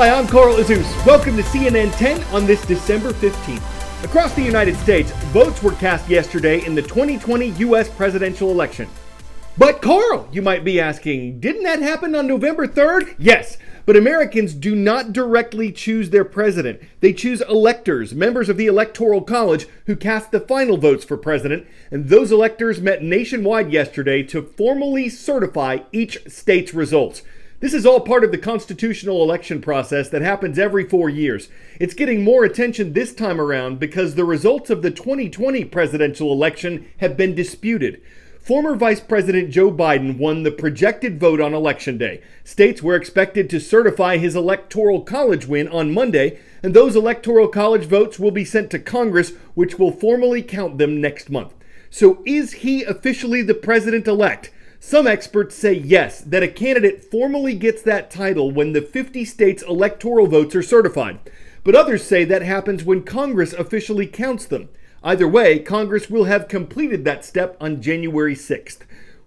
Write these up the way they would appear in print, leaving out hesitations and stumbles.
Hi, I'm Carl Azus. Welcome to CNN 10 on this December 15th. Across the United States, votes were cast yesterday in the 2020 U.S. presidential election. But Carl, you might be asking, didn't that happen on November 3rd? Yes, but Americans do not directly choose their president. They choose electors, members of the Electoral College, who cast the final votes for president, and those electors met nationwide yesterday to formally certify each state's results. This is all part of the constitutional election process that happens every 4 years. It's getting more attention this time around because the results of the 2020 presidential election have been disputed. Former Vice President Joe Biden won the projected vote on Election Day. States were expected to certify his Electoral College win on Monday, and those Electoral College votes will be sent to Congress, which will formally count them next month. So is he officially the president-elect? Some experts say yes, that a candidate formally gets that title when the 50 states' electoral votes are certified. But others say that happens when Congress officially counts them. Either way, Congress will have completed that step on January 6th.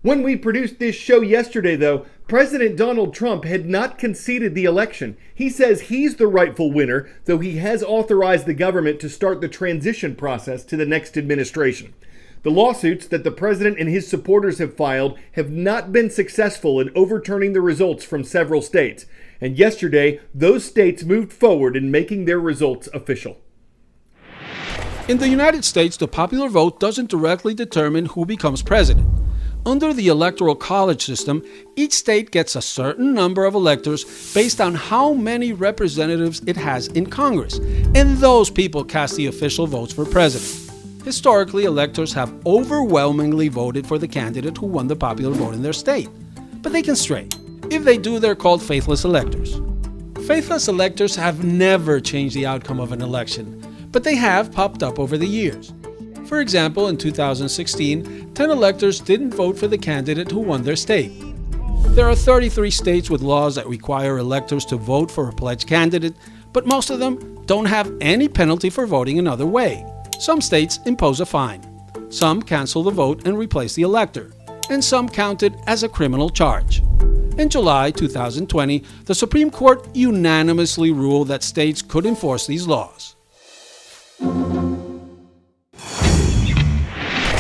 When we produced this show yesterday, though, President Donald Trump had not conceded the election. He says he's the rightful winner, though he has authorized the government to start the transition process to the next administration. The lawsuits that the president and his supporters have filed have not been successful in overturning the results from several states. And yesterday, those states moved forward in making their results official. In the United States, the popular vote doesn't directly determine who becomes president. Under the Electoral College system, each state gets a certain number of electors based on how many representatives it has in Congress, and those people cast the official votes for president. Historically, electors have overwhelmingly voted for the candidate who won the popular vote in their state. But they can stray. If they do, they're called faithless electors. Faithless electors have never changed the outcome of an election, but they have popped up over the years. For example, in 2016, 10 electors didn't vote for the candidate who won their state. There are 33 states with laws that require electors to vote for a pledged candidate, but most of them don't have any penalty for voting another way. Some states impose a fine. Some cancel the vote and replace the elector, and some count it as a criminal charge. In July 2020, the Supreme Court unanimously ruled that states could enforce these laws.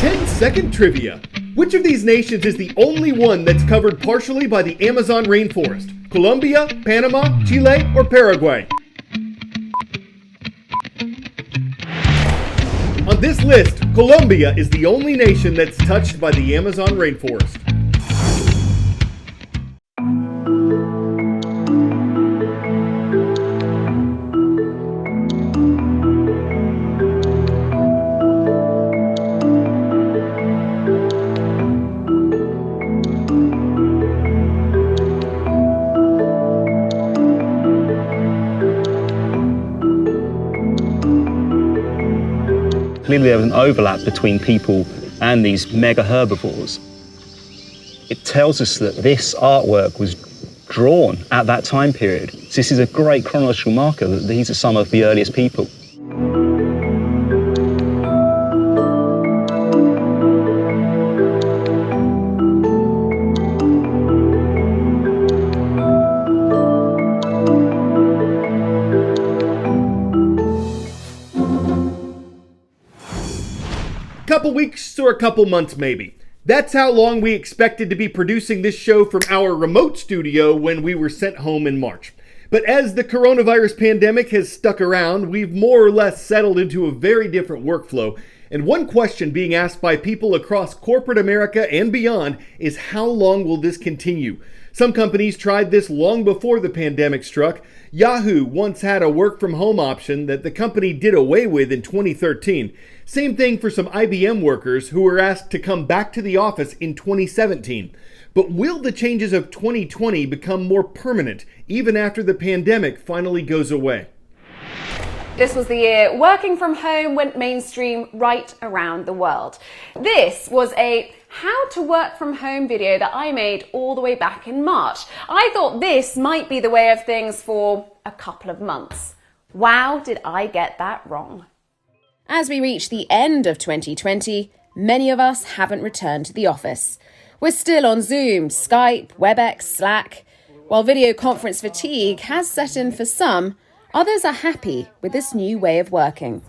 10-second trivia. Which of these nations is the only one that's covered partially by the Amazon rainforest? Colombia, Panama, Chile, or Paraguay? On this list, Colombia is the only nation that's touched by the Amazon rainforest. Clearly there was an overlap between people and these mega herbivores. It tells us that this artwork was drawn at that time period. So this is a great chronological marker that these are some of the earliest people. Couple weeks or a couple months maybe. That's how long we expected to be producing this show from our remote studio when we were sent home in March. But as the coronavirus pandemic has stuck around, we've more or less settled into a very different workflow. And one question being asked by people across corporate America and beyond is how long will this continue? Some companies tried this long before the pandemic struck. Yahoo once had a work from home option that the company did away with in 2013. Same thing for some IBM workers who were asked to come back to the office in 2017. But will the changes of 2020 become more permanent even after the pandemic finally goes away? This was the year working from home went mainstream right around the world. This was a how to work from home video that I made all the way back in March. I thought this might be the way of things for a couple of months. Wow, did I get that wrong. As we reach the end of 2020, many of us haven't returned to the office. We're still on Zoom, Skype, WebEx, Slack. While video conference fatigue has set in for some, others are happy with this new way of working.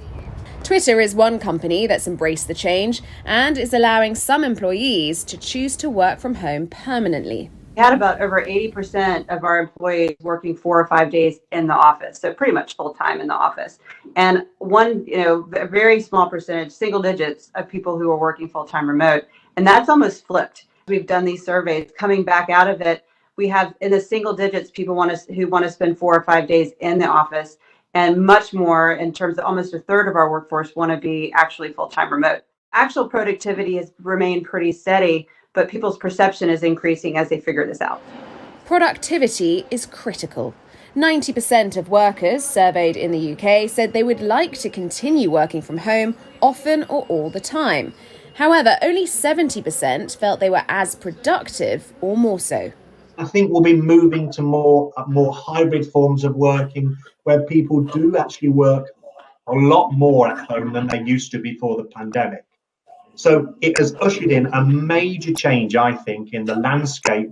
Twitter is one company that's embraced the change and is allowing some employees to choose to work from home permanently. We had about over 80% of our employees working 4 or 5 days in the office, so pretty much full time in the office. And a very small percentage, single digits of people who are working full time remote, and that's almost flipped. We've done these surveys. Coming back out of it, we have in the single digits people who want to spend 4 or 5 days in the office, and much more in terms of almost a third of our workforce want to be actually full time remote. Actual productivity has remained pretty steady, but people's perception is increasing as they figure this out. Productivity is critical. 90% of workers surveyed in the UK said they would like to continue working from home often or all the time. However, only 70% felt they were as productive or more so. I think we'll be moving to more hybrid forms of working where people do actually work a lot more at home than they used to before the pandemic. So it has ushered in a major change, I think, in the landscape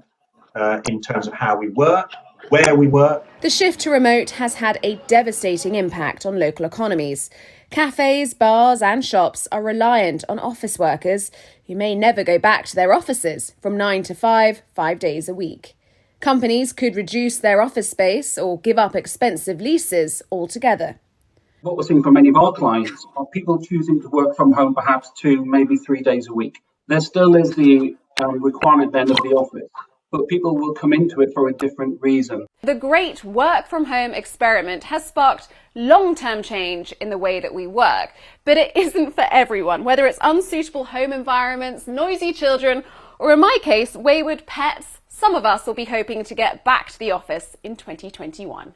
in terms of how we work, where we work. The shift to remote has had a devastating impact on local economies. Cafes, bars and shops are reliant on office workers who may never go back to their offices from 9 to 5, 5 days a week. Companies could reduce their office space or give up expensive leases altogether. What we're seeing from many of our clients are people choosing to work from home perhaps 2, maybe 3 days a week. There still is the requirement then of the office, but people will come into it for a different reason. The great work from home experiment has sparked long-term change in the way that we work, but it isn't for everyone, whether it's unsuitable home environments, noisy children, or in my case, wayward pets. Some of us will be hoping to get back to the office in 2021.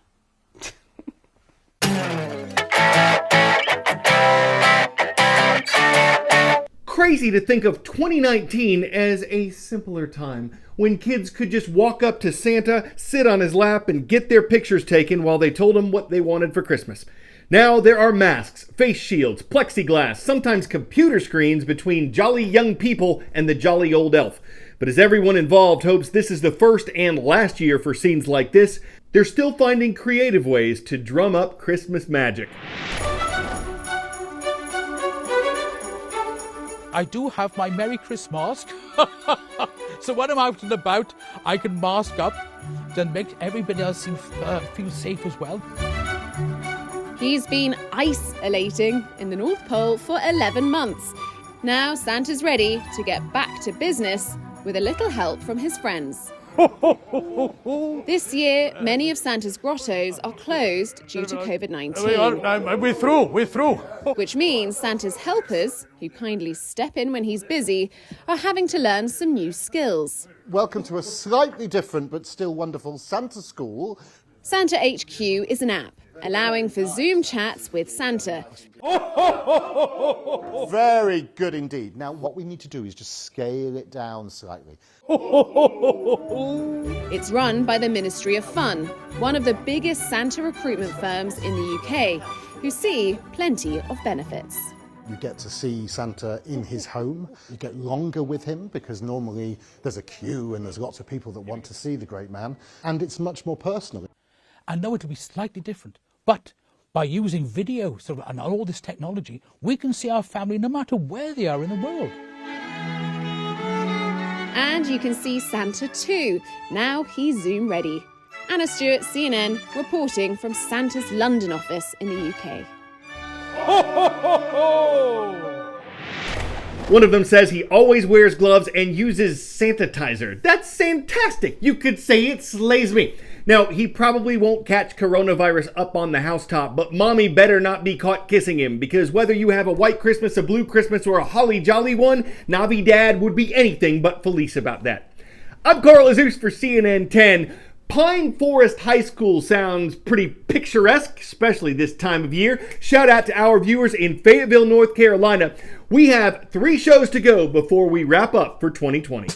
Crazy to think of 2019 as a simpler time, when kids could just walk up to Santa, sit on his lap, and get their pictures taken while they told him what they wanted for Christmas. Now there are masks, face shields, plexiglass, sometimes computer screens between jolly young people and the jolly old elf. But as everyone involved hopes this is the first and last year for scenes like this, they're still finding creative ways to drum up Christmas magic. I do have my Merry Christmas mask. So when I'm out and about, I can mask up, then make everybody else feel safe as well. He's been isolating in the North Pole for 11 months. Now Santa's ready to get back to business with a little help from his friends. This year, many of Santa's grottos are closed due to COVID-19. We're through. Which means Santa's helpers, who kindly step in when he's busy, are having to learn some new skills. Welcome to a slightly different but still wonderful Santa school. Santa HQ is an app allowing for Zoom chats with Santa. Very good indeed. Now, what we need to do is just scale it down slightly. It's run by the Ministry of Fun, one of the biggest Santa recruitment firms in the UK, who see plenty of benefits. You get to see Santa in his home. You get longer with him because normally there's a queue and there's lots of people that want to see the great man. And it's much more personal. I know it'll be slightly different, but by using video and all this technology, we can see our family no matter where they are in the world. And you can see Santa too. Now he's Zoom ready. Anna Stewart, CNN, reporting from Santa's London office in the UK. One of them says he always wears gloves and uses sanitizer. That's fantastic. You could say it slays me. Now, he probably won't catch coronavirus up on the housetop, but mommy better not be caught kissing him, because whether you have a white Christmas, a blue Christmas, or a holly jolly one, Navi Dad would be anything but felice about that. I'm Carl Azus for CNN 10. Pine Forest High School sounds pretty picturesque, especially this time of year. Shout out to our viewers in Fayetteville, North Carolina. We have 3 shows to go before we wrap up for 2020.